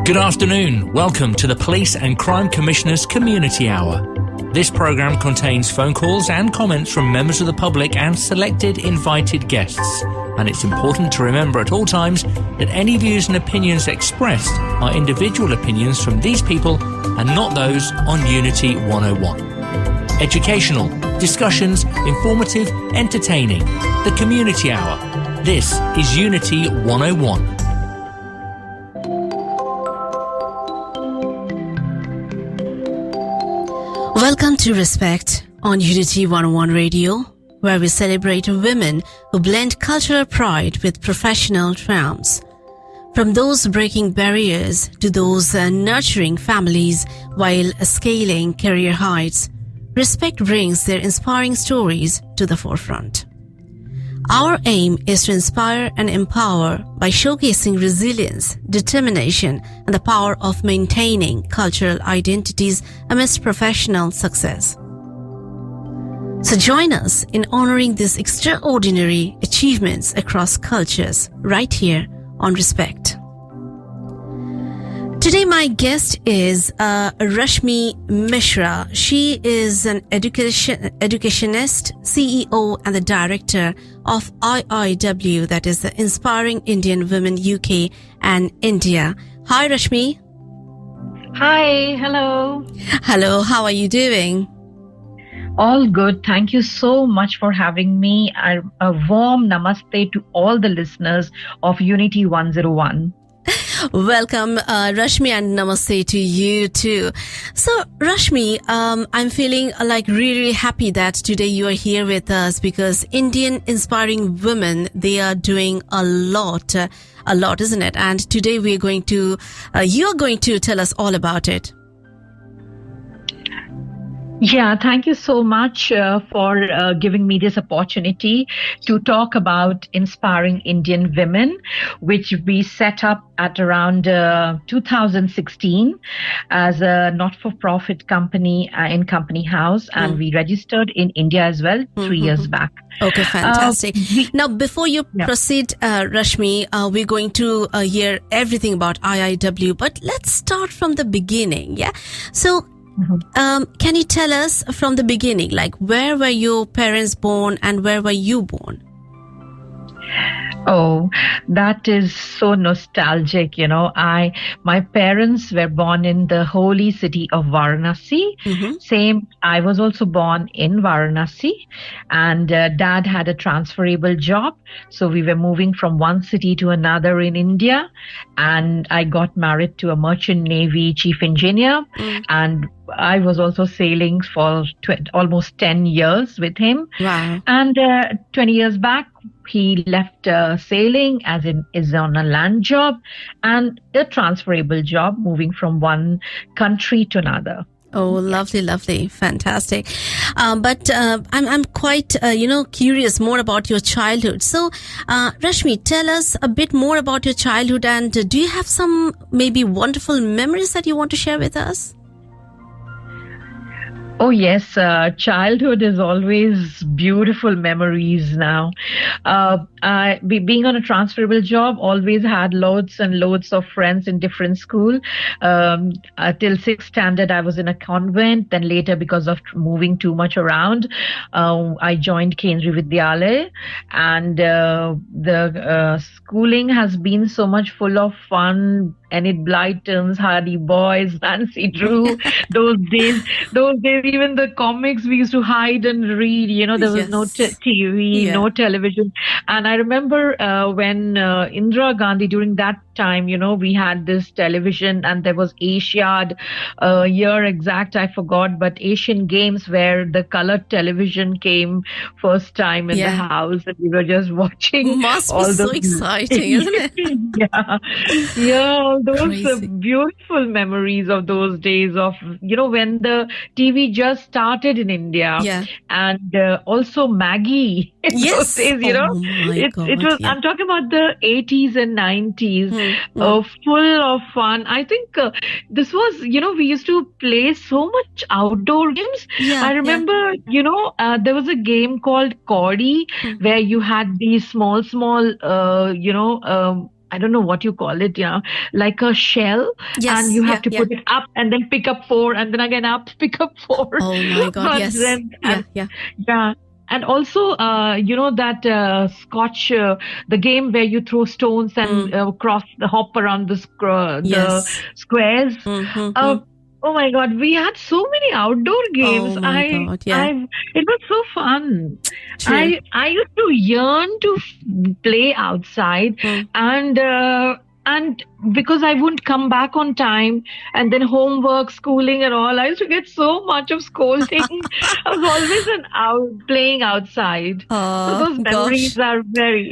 Good afternoon. Welcome to the Police and Crime Commissioner's Community Hour. This programme contains phone calls and comments from members of the public and selected invited guests. And it's important to remember at all times that any views and opinions expressed are individual opinions from these people and not those on Unity 101. Educational, discussions, informative, entertaining. The Community Hour. This is Unity 101. Welcome to Respect on Unity 101 Radio, where we celebrate women who blend cultural pride with professional triumphs. From those breaking barriers to those nurturing families while scaling career heights, Respect brings their inspiring stories to the forefront. Our aim is to inspire and empower by showcasing resilience, determination, and the power of maintaining cultural identities amidst professional success. So join us in honoring these extraordinary achievements across cultures right here on Respect. Today my guest is Rashmi Mishra. She is an educationist, CEO and the director of IIW, that is the Inspiring Indian Women UK and India. Hi Rashmi. Hi, hello. Hello, how are you doing? All good. Thank you so much for having me. A warm namaste to all the listeners of Unity 101. Welcome, Rashmi, and namaste to you too. So, Rashmi, I'm feeling like really happy that today you are here with us because Indian inspiring women, they are doing a lot, isn't it? And today you're going to tell us all about it. Yeah, thank you so much for giving me this opportunity to talk about Inspiring Indian Women, which we set up at around 2016 as a not-for-profit company in Company House, and we registered in India as well 3 years back. Okay, fantastic. Now, before you proceed, Rashmi, we're going to hear everything about IIW, but let's start from the beginning, yeah? So, can you tell us from the beginning, like where were your parents born and where were you born? Oh, that is so nostalgic. My parents were born in the holy city of Varanasi. Same, I was also born in Varanasi, and dad had a transferable job. So we were moving from one city to another in India, and I got married to a merchant navy chief engineer, and I was also sailing for almost 10 years with him. Wow. And 20 years back, he left sailing as is on a land job and a transferable job, moving from one country to another. Oh, lovely, fantastic. But I'm quite, curious more about your childhood. So, Rashmi, tell us a bit more about your childhood, and do you have some maybe wonderful memories that you want to share with us? Oh, yes. Childhood is always beautiful memories now. Being on a transferable job, always had loads and loads of friends in different school. Till 6th standard, I was in a convent. Then later, because of moving too much around, I joined Kendriya Vidyalaya. And the schooling has been so much full of fun. Enid Blyton's, Hardy Boys, Nancy Drew, those days, even the comics we used to hide and read, there was no TV, no television. And I remember when Indira Gandhi, during that time, we had this television, and there was Asiad, year exact, I forgot, but Asian Games where the colored television came first time in the house, and we were just watching. Must be so exciting, isn't it? Yeah, those beautiful memories of those days of, when the TV just started in India. Yeah. And also Maggie in those days, it was, I'm talking about the 80s and 90s, full of fun. I think this was, we used to play so much outdoor games. I remember, there was a game called Cordy where you had these small, I don't know what you call it, like a shell, Yes, and you have yeah, to yeah. put it up and then pick up 4, and then again up, pick up 4. Oh my God, But yes. then, Yeah, yeah. yeah. And also, that Scotch, the game where you throw stones and hop around the Yes. squares. Uh, Mm-hmm. oh my God, we had so many outdoor games. Oh my God, yeah. It was so fun. True. I used to yearn to play outside, Mm. and because I wouldn't come back on time, and then homework, schooling, and all, I used to get so much of scolding. I was always playing outside. So Oh those memories gosh. are very,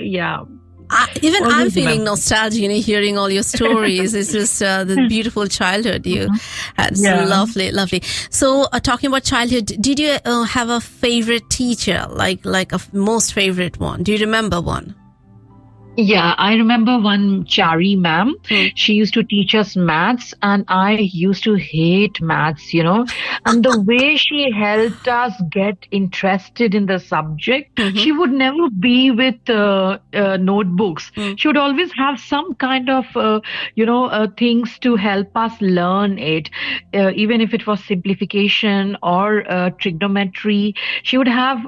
Even I'm always feeling remember. nostalgia, hearing all your stories. It's just the beautiful childhood you had. It's Yeah. lovely, lovely. So, talking about childhood, did you have a favorite teacher, like a most favorite one? Do you remember one? Yeah, I remember one Chari ma'am. She used to teach us maths, and I used to hate maths, And the way she helped us get interested in the subject, she would never be with notebooks. She would always have some kind of, things to help us learn it, even if it was simplification or trigonometry. She would have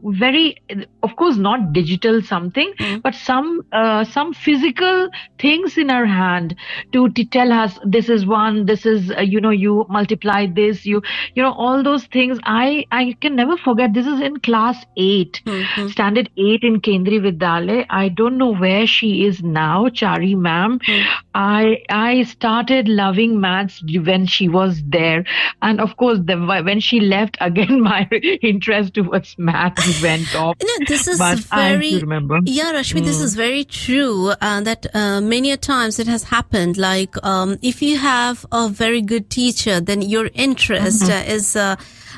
very, of course, not digital something, but some physical things in her hand to tell us this is one, this is you multiply this, all those things. I can never forget. This is in class 8, standard 8 in Kendri Vidyalaya. I don't know where she is now, Chari ma'am. I started loving maths when she was there, and of course when she left, again my interest towards maths went off. This is But I very, do remember. yeah, Rashmi, this is very true. That many a times it has happened. Like, if you have a very good teacher, then your interest is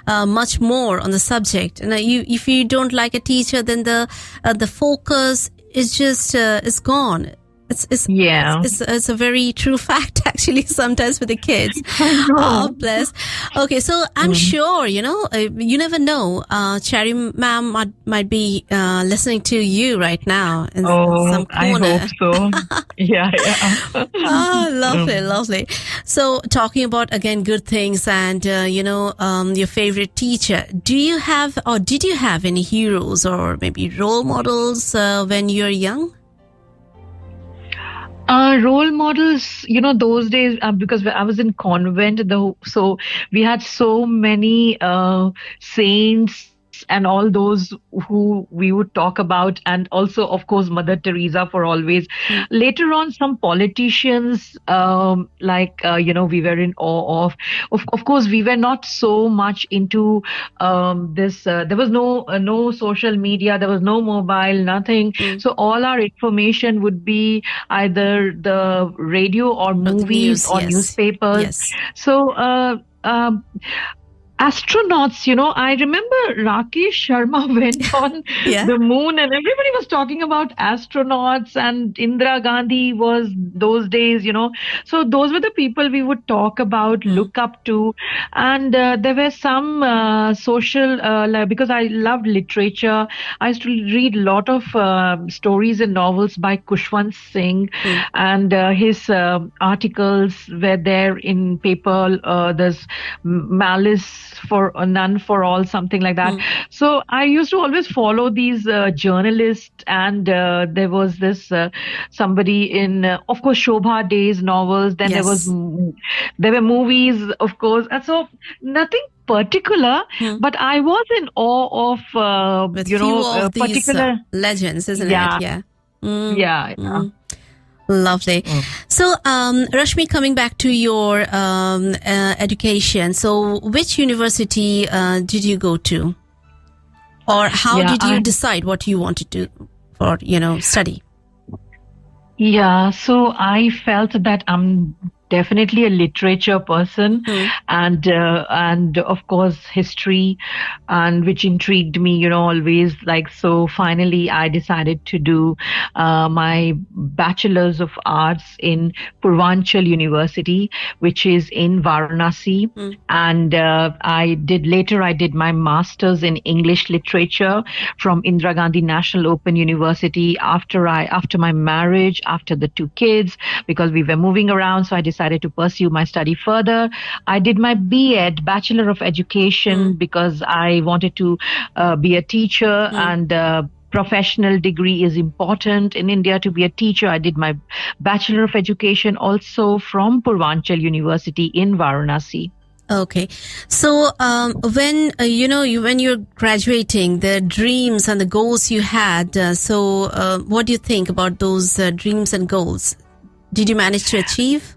much more on the subject. And if you don't like a teacher, then the focus is just is gone. It's a very true fact, actually, sometimes with the kids. Oh, bless. Okay, so I'm sure, you never know. Cherry ma'am might be listening to you right now in some corner. I hope so. Yeah. Oh, lovely, lovely. So, talking about, again, good things and, your favorite teacher, do you have, or did you have any heroes or maybe role models when you were young? Role models, those days, because I was in convent, so we had so many saints and all those who we would talk about, and also, of course, Mother Teresa for always. Later on, some politicians, we were in awe of. Of course, we were not so much into this. There was no social media, there was no mobile, nothing. So all our information would be either the radio or movies or newspapers. Yes. So. Astronauts, I remember Rakesh Sharma went on the moon, and everybody was talking about astronauts, and Indira Gandhi was those days, So those were the people we would talk about, look up to. And there were some social, because I loved literature, I used to read a lot of stories and novels by Kushwant Singh, and his articles were there in paper. There's Malice for None for All, something like that. So I used to always follow these journalists, and there was this somebody in, of course, Shobha Day's novels. Then there were movies, of course. And so nothing particular, but I was in awe of with particular these, legends, isn't it? Yeah. Yeah. Lovely. So, Rashmi, coming back to your education, so which university did you go to? Or how did you decide what you wanted to study? Yeah, so I felt that I'm definitely a literature person, and of course history, and which intrigued me, always. Like, so finally I decided to do my bachelor's of arts in Purvanchal University, which is in Varanasi. And I did my master's in English literature from Indira Gandhi National Open University after my marriage, after the two kids, because we were moving around. So I decided to pursue my study further. I did my B.Ed, Bachelor of Education, because I wanted to be a teacher, and professional degree is important in India to be a teacher. I did my Bachelor of Education also from Purvanchal University in Varanasi. Okay. So, when, when you're graduating, the dreams and the goals you had, what do you think about those dreams and goals? Did you manage to achieve?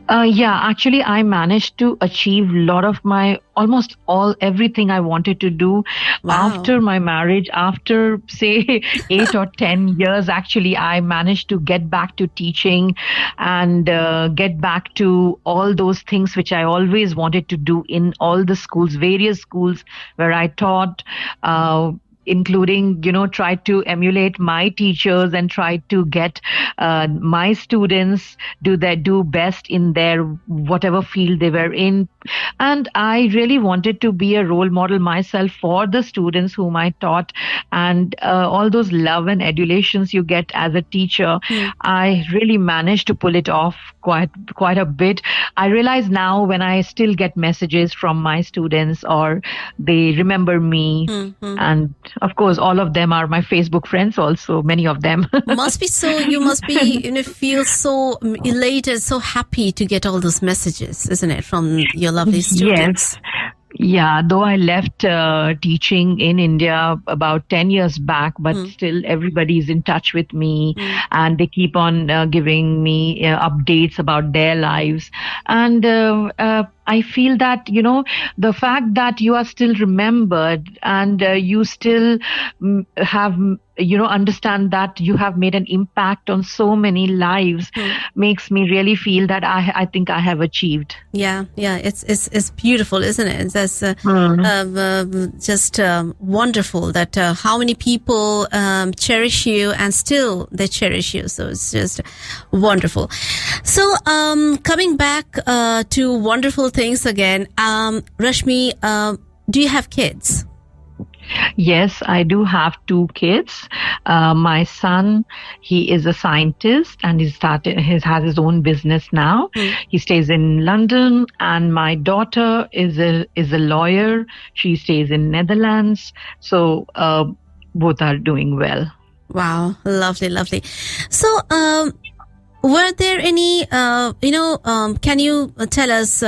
Yeah, actually, I managed to achieve almost everything I wanted to do. Wow. After my marriage. After, say, 8 or 10 years, actually, I managed to get back to teaching and get back to all those things which I always wanted to do in all the schools, various schools where I taught. Including, tried to emulate my teachers and tried to get my students do best in their whatever field they were in. And I really wanted to be a role model myself for the students whom I taught, and all those love and adulations you get as a teacher. I really managed to pull it off quite a bit. I realize now when I still get messages from my students, or they remember me, and of course all of them are my Facebook friends also, many of them. You must be feel so elated, so happy to get all those messages, isn't it, from your lovely students? Yes. Yeah, though I left teaching in India about 10 years back, but still everybody is in touch with me, and they keep on giving me updates about their lives. And I feel that, the fact that you are still remembered, and you still have, understand that you have made an impact on so many lives, makes me really feel that I think I have achieved. Yeah, it's beautiful, isn't it? That's just wonderful that how many people cherish you, and still they cherish you. So it's just wonderful. So coming back to wonderful things again, Rashmi, do you have kids? Yes, I do have two kids. My son, he is a scientist, and he has his own business now. He stays in London, and my daughter is a lawyer. She stays in Netherlands. So both are doing well. Wow, lovely. So were there any, can you tell us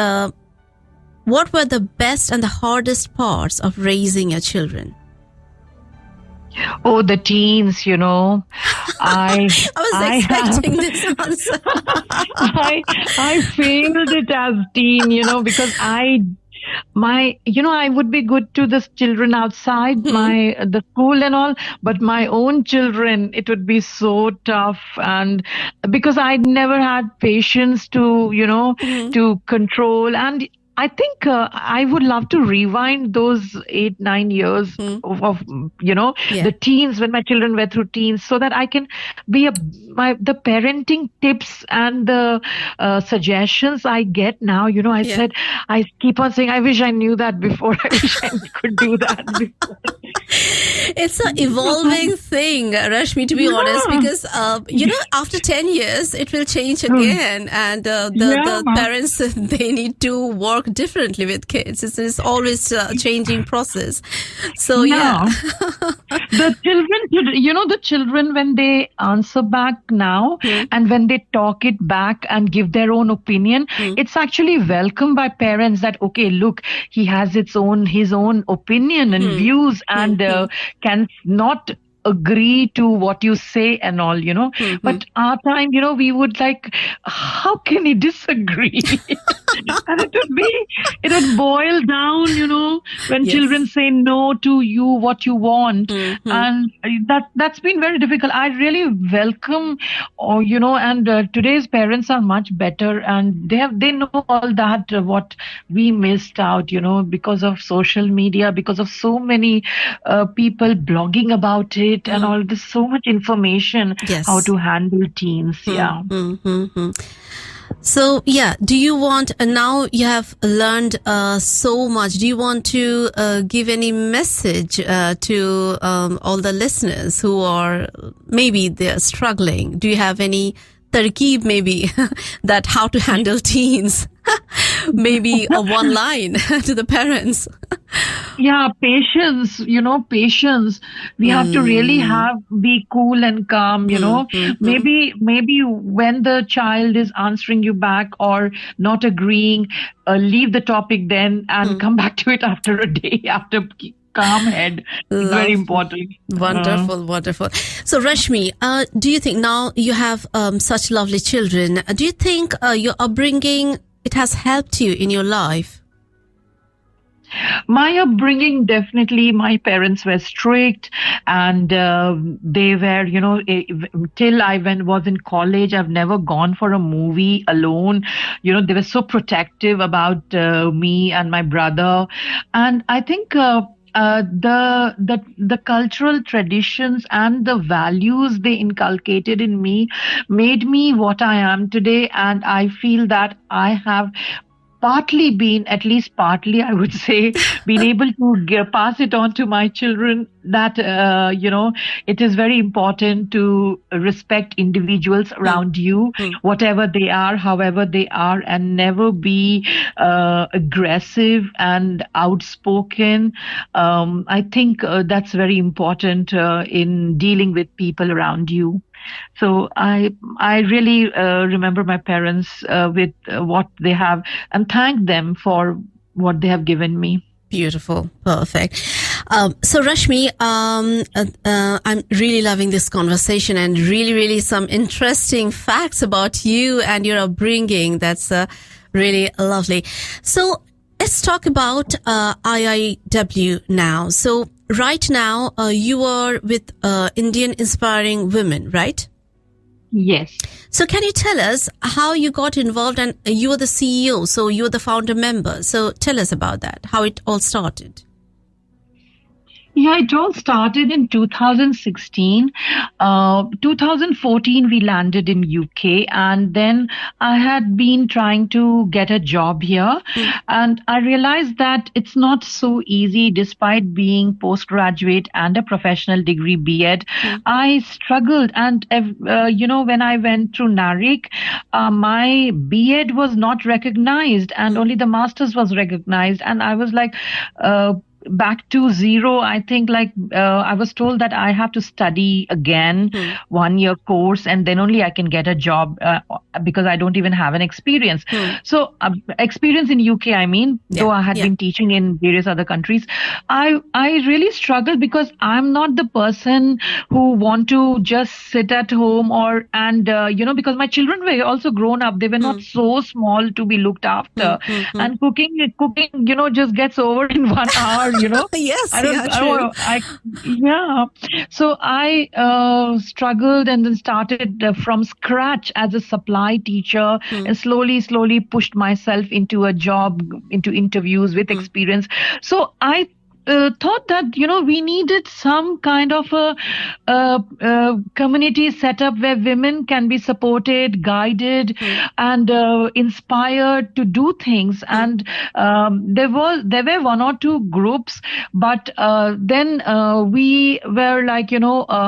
what were the best and the hardest parts of raising your children? Oh, the teens, I was expecting this answer. I failed it as teen, because I would be good to the children outside the school and all, but my own children, it would be so tough, and because I never had patience to, to control. And I think I would love to rewind those 8-9 years of the teens, when my children were through teens, so that I can be the parenting tips and the suggestions I get now. I keep on saying, I wish I knew that before. I wish I could do that before. It's an evolving thing, Rashmi, to be honest, because after 10 years it will change again, and the parents, they need to work differently with kids. It's always a changing process. So the children, when they answer back now, and when they talk it back and give their own opinion, it's actually welcomed by parents that, okay, look, he has his own opinion and views, and can not agree to what you say and all, But our time, we would like, how can he disagree? And it would boil down, when Yes. children say no to you, what you want. And that's been very difficult. I really welcome, and today's parents are much better, and they know all that, what we missed out, because of social media, because of so many people blogging about it and all this, so much information, Yes. how to handle teens. Yeah. So, do you want, now you have learned so much, do you want to give any message to all the listeners who are, maybe they're struggling? Do you have any tarkeeb maybe, that how to handle teens? Maybe a one line to the parents. Yeah, patience, patience. We have to really be cool and calm, Maybe when the child is answering you back or not agreeing, leave the topic then and come back to it after a day, after calm head. It's very important. Wonderful. So, Rashmi, do you think now you have such lovely children? Do you think your upbringing, it has helped you in your life? My upbringing, definitely, my parents were strict, and they were, till I was in college, I've never gone for a movie alone. They were so protective about me and my brother. And I think the cultural traditions and the values they inculcated in me made me what I am today. And I feel that I have at least partly, I would say, been able to pass it on to my children, that, it is very important to respect individuals around you, whatever they are, however they are, and never be aggressive and outspoken. I think that's very important in dealing with people around you. So I really remember my parents with what they have, and thank them for what they have given me. Beautiful. Perfect. So, Rashmi, I'm really loving this conversation, and really some interesting facts about you and your upbringing. That's really lovely. So, let's talk about IIW now. So, right now, you are with Indian Inspiring Women, right? Yes. So can you tell us how you got involved? And you are the CEO, so you're the founder member. So tell us about that, how it all started. Yeah, it all started in 2016. 2014, we landed in UK, and then I had been trying to get a job here, and I realized that it's not so easy, despite being postgraduate and a professional degree B.Ed. I struggled, and when I went through NARIC, my B.Ed was not recognized, and only the master's was recognized, and I was like, back to zero. I think I was told that I have to study again 1 year course, and then only I can get a job because I don't even have an experience. So experience in UK, I mean, though I had been teaching in various other countries, I really struggled because I'm not the person who want to just sit at home because my children were also grown up. They were not so small to be looked after, and cooking, just gets over in 1 hour. Yes, So I struggled, and then started from scratch as a supply teacher, and slowly pushed myself into a job, into interviews with experience. So I thought that we needed some kind of a community setup where women can be supported, guided, and inspired to do things. And there were 1 or 2 groups, but then we were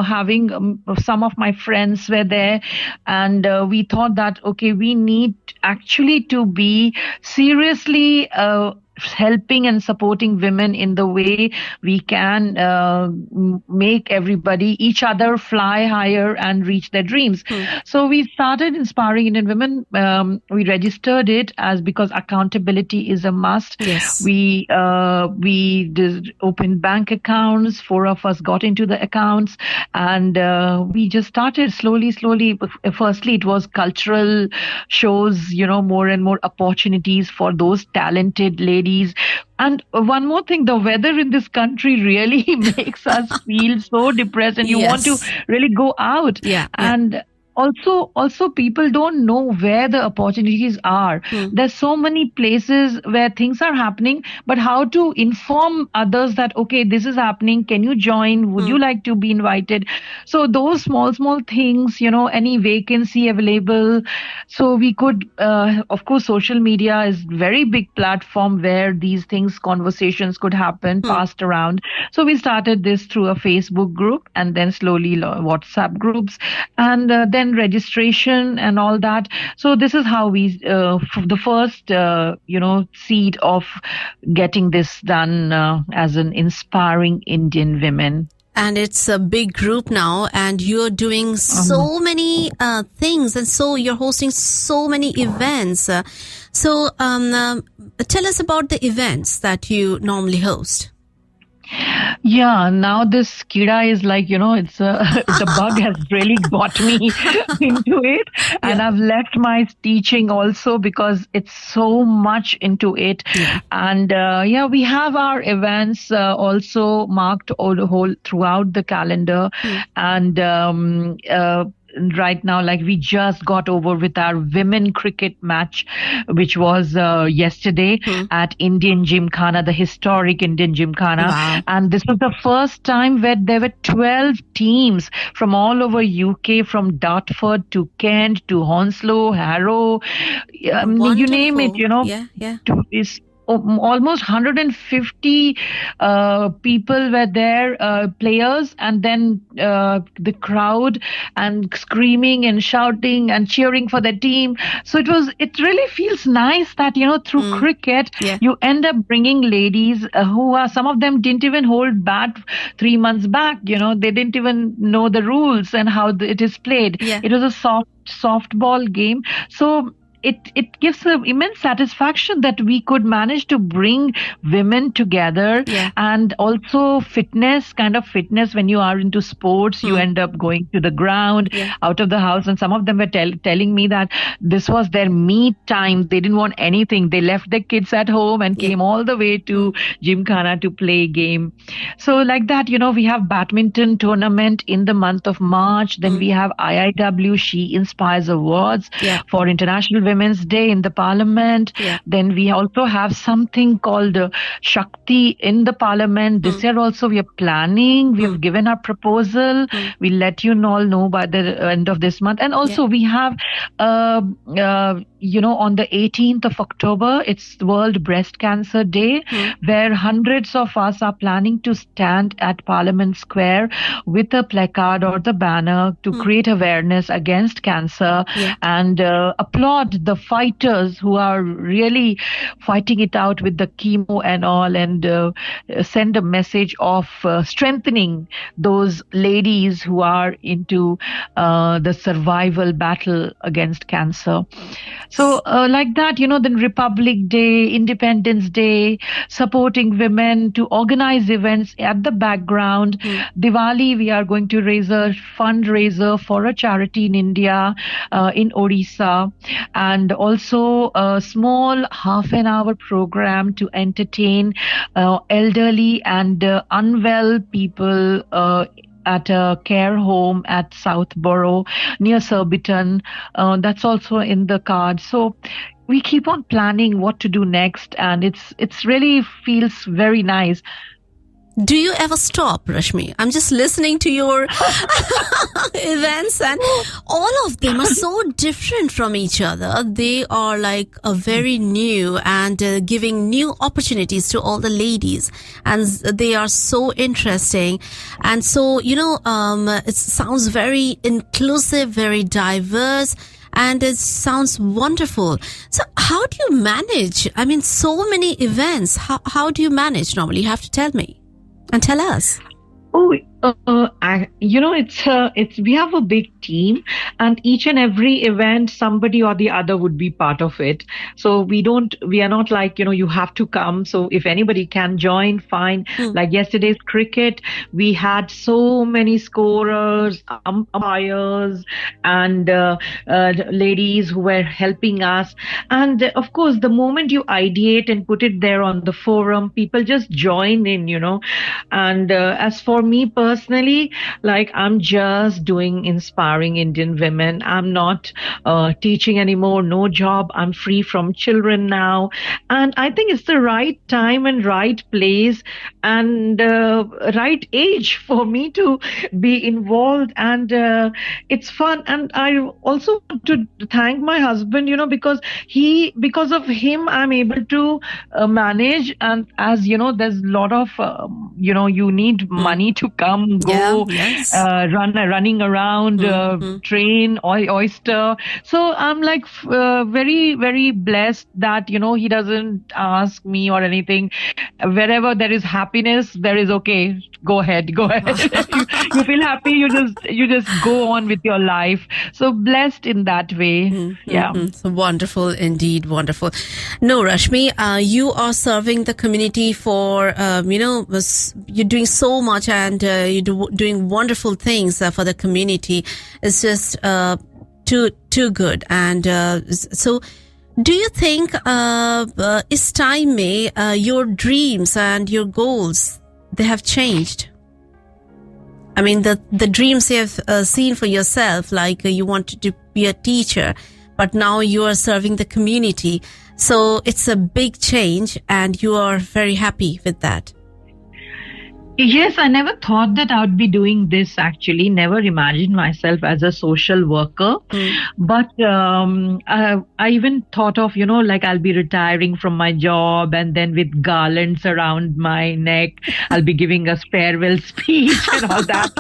having some of my friends were there, and we thought that okay, we need actually to be seriously helping and supporting women in the way we can make everybody, each other, fly higher and reach their dreams. So we started inspiring Indian women. We registered it as because accountability is a must. Yes. We did open bank accounts. 4 of us got into the accounts, and we just started slowly. Firstly, it was cultural shows, more and more opportunities for those talented ladies. And one more thing, the weather in this country really makes us feel so depressed, and you want to really go out. And also people don't know where the opportunities are. There's so many places where things are happening, but how to inform others that, okay, this is happening, can you join, would you like to be invited? So those small things, any vacancy available. So we could, of course, social media is very big platform where these things, conversations could happen, passed around. So we started this through a Facebook group, and then slowly WhatsApp groups, and then registration and all that. So this is how we, the first, seed of getting this done as an inspiring Indian women. And it's a big group now, and you're doing so many things, and so you're hosting so many events. So tell us about the events that you normally host. Yeah, now this kida is like, it's a bug has really got me into it. And I've left my teaching also because it's so much into it. And we have our events also marked all throughout the calendar. And right now, like we just got over with our women cricket match, which was yesterday at Indian Gymkhana, the historic Indian Gymkhana. Wow. And this was the first time where there were 12 teams from all over UK, from Dartford to Kent to Hounslow, Harrow, you name it, It's almost 150 people were there, players, and then the crowd, and screaming and shouting and cheering for the team. So it really feels nice that, through cricket, you end up bringing ladies who are, some of them didn't even hold bat 3 months back, they didn't even know the rules and how it is played. It was a softball game. So it gives an immense satisfaction that we could manage to bring women together. And also fitness when you are into sports, you end up going to the ground, out of the house. And some of them were telling me that this was their me time. They didn't want anything. They left their kids at home and came all the way to Gymkhana to play a game. So like that, we have badminton tournament in the month of March. Then we have IIW She Inspires Awards for International Women's Day in the Parliament. Then we also have something called Shakti in the Parliament. This year also we are planning. We have given our proposal. We'll let you all know by the end of this month. And also we have, on the 18th of October, it's World Breast Cancer Day, where hundreds of us are planning to stand at Parliament Square with a placard or the banner to create awareness against cancer and applaud the fighters who are really fighting it out with the chemo and all, and send a message of strengthening those ladies who are into the survival battle against cancer. So like that, then Republic Day, Independence Day, supporting women to organize events at the background. Diwali, we are going to raise a fundraiser for a charity in India, in Odisha, and also a small half-an-hour program to entertain elderly and unwell people at a care home at Southborough near Surbiton. That's also in the card. So we keep on planning what to do next, and it's really feels very nice. Do you ever stop, Rashmi? I'm just listening to your events, and all of them are so different from each other. They are like a very new and giving new opportunities to all the ladies, and they are so interesting. And so, it sounds very inclusive, very diverse. and it sounds wonderful. So how do you manage? I mean, so many events. How do you manage normally? You have to tell me and tell us. Oh, it's we have a big team, and each and every event, somebody or the other would be part of it. So we are not like, you have to come. So if anybody can join, fine. Like yesterday's cricket, we had so many scorers, umpires, and ladies who were helping us. And of course, the moment you ideate and put it there on the forum, people just join in, And as for me personally, like I'm just doing inspiring Indian women. I'm not teaching anymore, no job. I'm free from children now. And I think it's the right time and right place and right age for me to be involved. And it's fun. And I also want to thank my husband, because of him, I'm able to manage. And as you know, there's a lot of, you need money to come, go, running around, train, oyster. So I'm like very, very blessed that, he doesn't ask me or anything. Wherever there is happiness, there is okay. Go ahead. you feel happy, you just go on with your life. So blessed in that way. So wonderful indeed, wonderful. No, Rashmi, you are serving the community for you're doing so much, and you're doing wonderful things for the community. It's just too good. And so do you think it's time, May, your dreams and your goals, they have changed? I mean, the dreams you have seen for yourself, like you wanted to be a teacher, but now you are serving the community. So it's a big change, and you are very happy with that. Yes, I never thought that I would be doing this, actually. Never imagined myself as a social worker. But I even thought of, like I'll be retiring from my job, and then with garlands around my neck, I'll be giving a farewell speech and all that.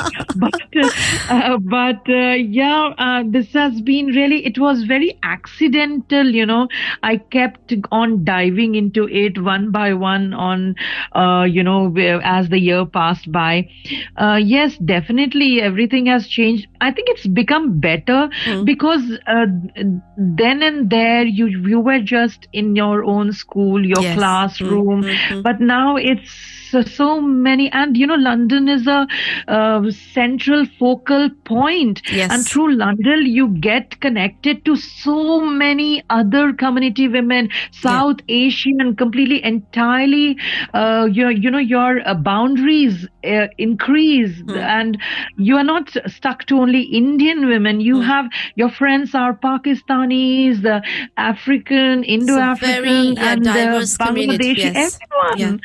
This has been really, it was very accidental, I kept on diving into it one by one on, as the year passed by. Yes, definitely everything has changed. I think it's become better because then and there you were just in your own school, your classroom, but now it's so many, and London is a central focal point, and through London you get connected to so many other community women, South Asian, completely entirely your boundaries increase, and you are not stuck to only Indian women. You have your friends are Pakistanis, African, Indo-African, and diverse Bangladeshi, everyone.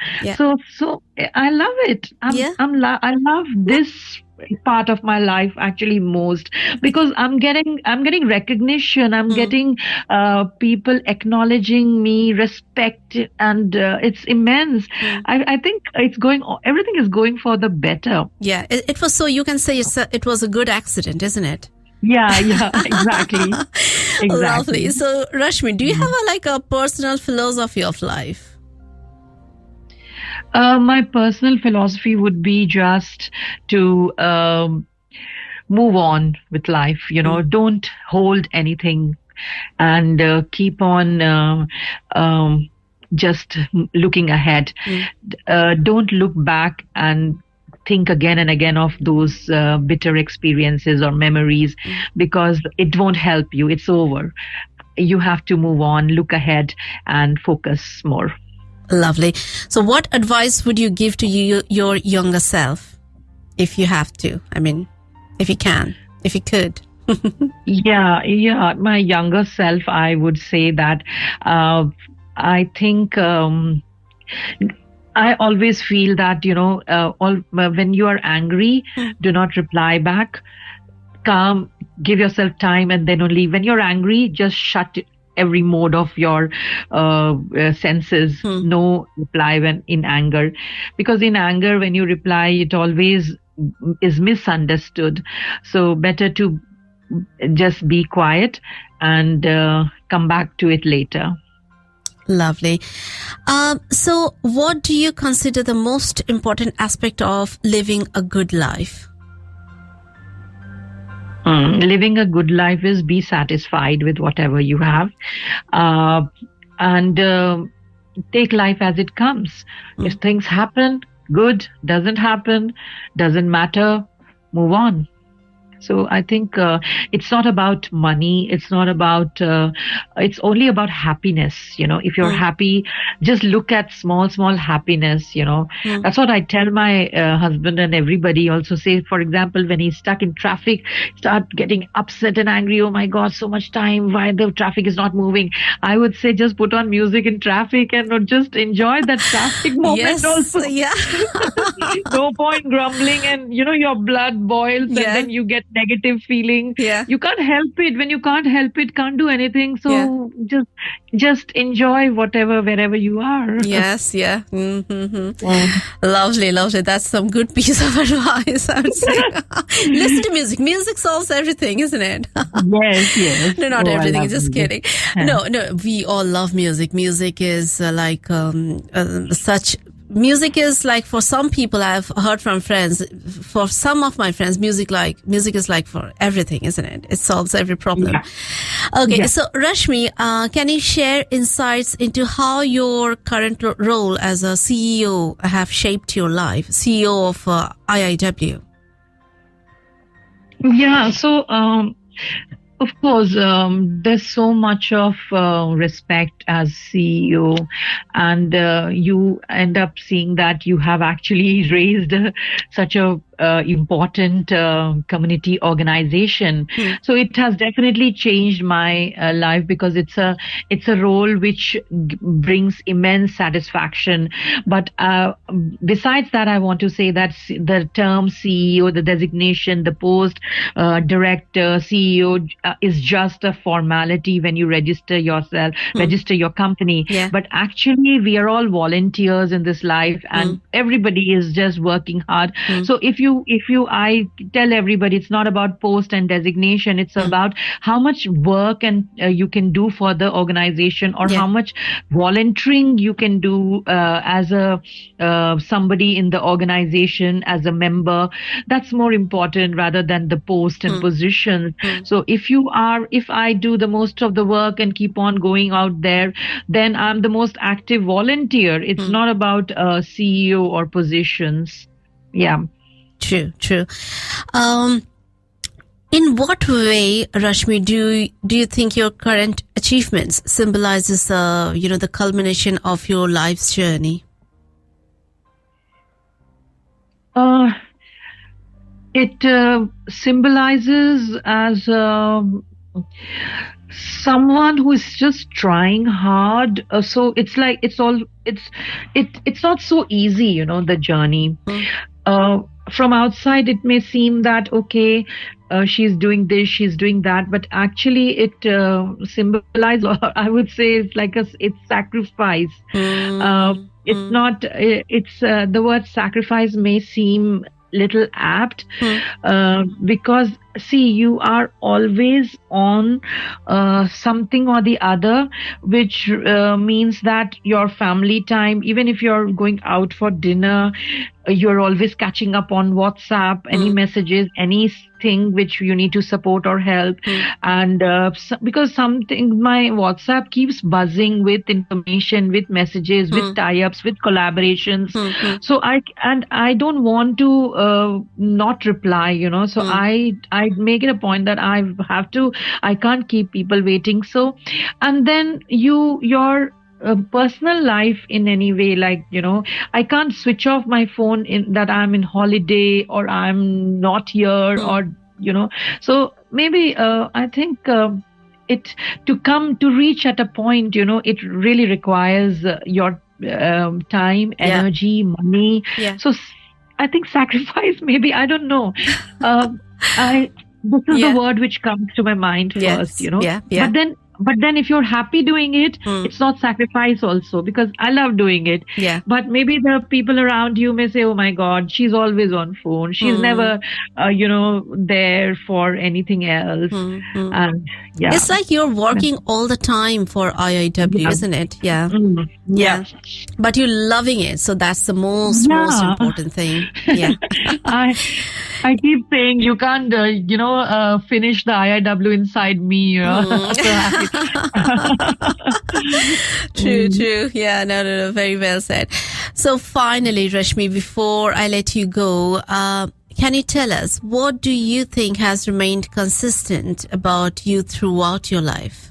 So I love it. I love this part of my life actually most, because I'm getting recognition. I'm getting people acknowledging me, respect, and it's immense. I think everything is going for the better. Yeah, it was, so you can say it was a good accident, isn't it? Yeah, exactly. Lovely. So Rashmi, do you have a personal philosophy of life? My personal philosophy would be just to move on with life. Don't hold anything, and keep on just looking ahead. Don't look back and think again and again of those bitter experiences or memories, because it won't help you. It's over. You have to move on, look ahead, and focus more. Lovely. So what advice would you give to your younger self, if you have to? I mean, if you could. My younger self, I would say that I think I always feel that, when you are angry, do not reply back. Calm, give yourself time, and then only when you're angry, just shut every mode of your senses. No reply when in anger, because in anger, when you reply, it always is misunderstood. So better to just be quiet and come back to it later. Lovely. So what do you consider the most important aspect of living a good life? Living a good life is be satisfied with whatever you have, and take life as it comes. If things happen, good. Doesn't happen, doesn't matter. Move on. So I think it's not about money. It's not about, it's only about happiness. If you're happy, just look at small happiness, That's what I tell my husband and everybody also say, for example, when he's stuck in traffic, start getting upset and angry. Oh my God, so much time. Why the traffic is not moving? I would say just put on music in traffic and just enjoy that traffic moment also. Yeah. No point grumbling and, your blood boils and then you get negative feeling. You can't help it. When you can't help it, can't do anything. So just enjoy wherever you are. Yes, Lovely. That's some good piece of advice, I would say. Listen to music. Music solves everything, isn't it? Yes. No, not everything. Just kidding. No, we all love music. Music is Music is like, for some people, I've heard from friends, for some of my friends, music is like for everything, isn't it? It solves every problem. Okay, so Rashmi, can you share insights into how your current role as a CEO have shaped your life, CEO of IIW? Yeah, so of course, there's so much of respect as CEO, and you end up seeing that you have actually raised such a important community organization. So it has definitely changed my life, because it's a role which brings immense satisfaction. But besides that, I want to say that the term CEO, the designation, the post, director, CEO is just a formality when you register yourself, register your company. But actually, we are all volunteers in this life, and everybody is just working hard. So I tell everybody, it's not about post and designation. It's about how much work and you can do for the organization, or how much volunteering you can do as a somebody in the organization, as a member. That's more important rather than the post and positions. So if I do the most of the work and keep on going out there, then I'm the most active volunteer. It's not about CEO or positions. Yeah. True. In what way, Rashmi, do you think your current achievements symbolizes, the culmination of your life's journey? It symbolizes as someone who is just trying hard. So it's like it's not so easy, the journey. From outside, it may seem that, okay, she's doing this, she's doing that, but actually it symbolizes, I would say, it's sacrifice. It's not, the word sacrifice may seem little apt, because see, you are always on something or the other, which means that your family time, even if you're going out for dinner, you're always catching up on WhatsApp, any messages, anything which you need to support or help. And because my WhatsApp keeps buzzing with information, with messages, with tie-ups, with collaborations. So I don't want to not reply, so I make it a point that I can't keep people waiting. So, and then your personal life in any way, I can't switch off my phone that I'm in holiday or I'm not here, or so maybe I think it to reach at a point, it really requires your time, energy, money. So I think sacrifice, maybe, I don't know. This is the word which comes to my mind first, But but then if you're happy doing it, it's not sacrifice also, because I love doing it. Yeah. But maybe the people around you may say, oh my God, she's always on phone. She's never, there for anything else. And yeah. It's like you're working all the time for IIW, isn't it? Yeah. Yeah. But you're loving it. So that's the most important thing. Yeah. I keep saying you can't, finish the IIW inside me. True. Yeah, no. Very well said. So finally, Rashmi, before I let you go, can you tell us, what do you think has remained consistent about you throughout your life?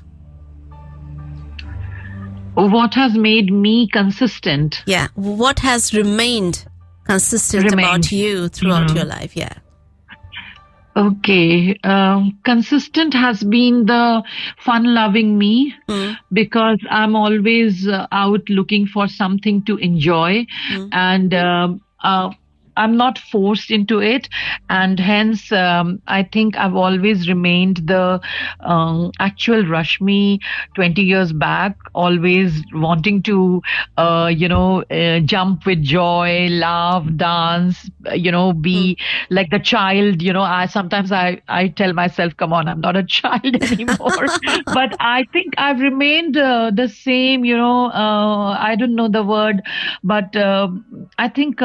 What has made me consistent? Yeah. What has remained consistent about you throughout your life? Yeah. Okay. Consistent has been the fun-loving me, because I'm always out looking for something to enjoy, and I'm not forced into it, and hence I think I've always remained the actual Rashmi 20 years back, always wanting to jump with joy, laugh, dance, be like the child. I tell myself, come on, I'm not a child anymore. But I think I've remained the same, I don't know the word, but I think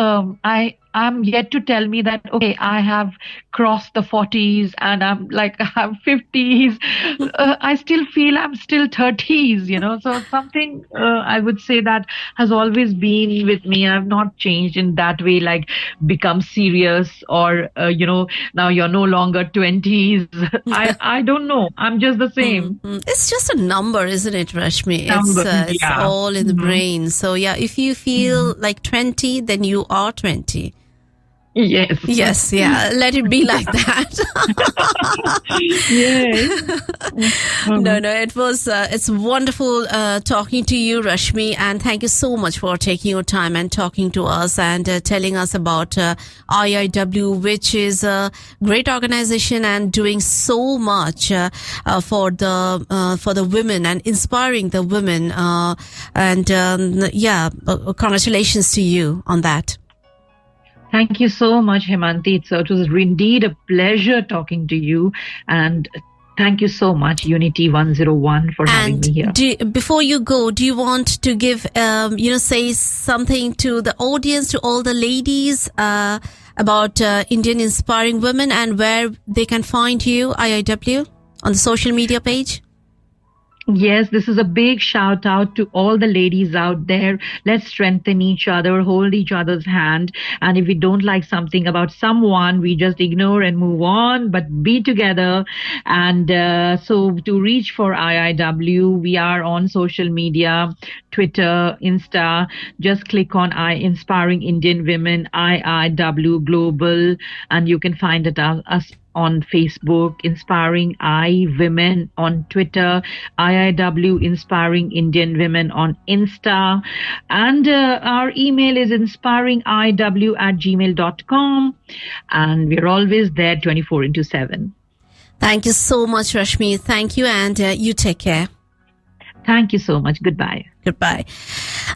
I'm yet to tell me that, okay, I have crossed the 40s and I'm 50s. I still feel I'm still 30s, so something I would say that has always been with me. I've not changed in that way, like become serious or, now you're no longer 20s. I don't know. I'm just the same. It's just a number, isn't it, Rashmi? It's all in the brain. So yeah, if you feel like 20, then you are 20. Yes, yeah. Let it be like that. Yes. No, it's wonderful talking to you, Rashmi, and thank you so much for taking your time and talking to us and telling us about IIW, which is a great organization and doing so much for the women and inspiring the women. Congratulations to you on that. Thank you so much, Hemainti. It was indeed a pleasure talking to you, and thank you so much, Unity 101, for having me here. Before you go, do you want to give, say something to the audience, to all the ladies about Indian Inspiring Women and where they can find you, IIW, on the social media page? Yes, this is a big shout out to all the ladies out there. Let's strengthen each other, hold each other's hand. And if we don't like something about someone, we just ignore and move on, but be together. And so to reach for IIW, we are on social media, Twitter, Insta. Just click on Inspiring Indian Women, IIW Global, and you can find us on Facebook, Inspiring I Women on Twitter, IIW Inspiring Indian Women on Insta, and our email is inspiringiw@gmail.com, and we're always there 24/7. Thank you so much, Rashmi. Thank you, and you take care. Thank you so much. Goodbye.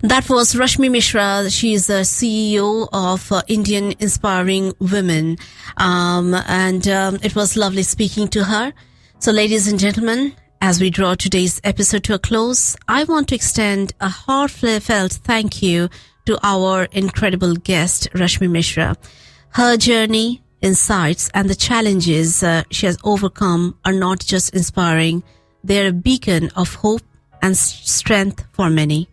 That was Rashmi Mishra. She is the CEO of Indian Inspiring Women. It was lovely speaking to her. So ladies and gentlemen, as we draw today's episode to a close, I want to extend a heartfelt thank you to our incredible guest, Rashmi Mishra. Her journey, insights, and the challenges she has overcome are not just inspiring. They're a beacon of hope and strength for many.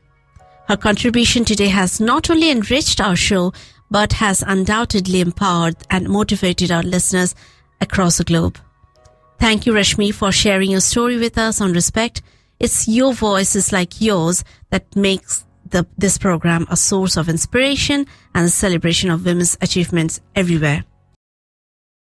Her contribution today has not only enriched our show, but has undoubtedly empowered and motivated our listeners across the globe. Thank you, Rashmi, for sharing your story with us on Respect. It's your voices like yours that makes this program a source of inspiration and a celebration of women's achievements everywhere.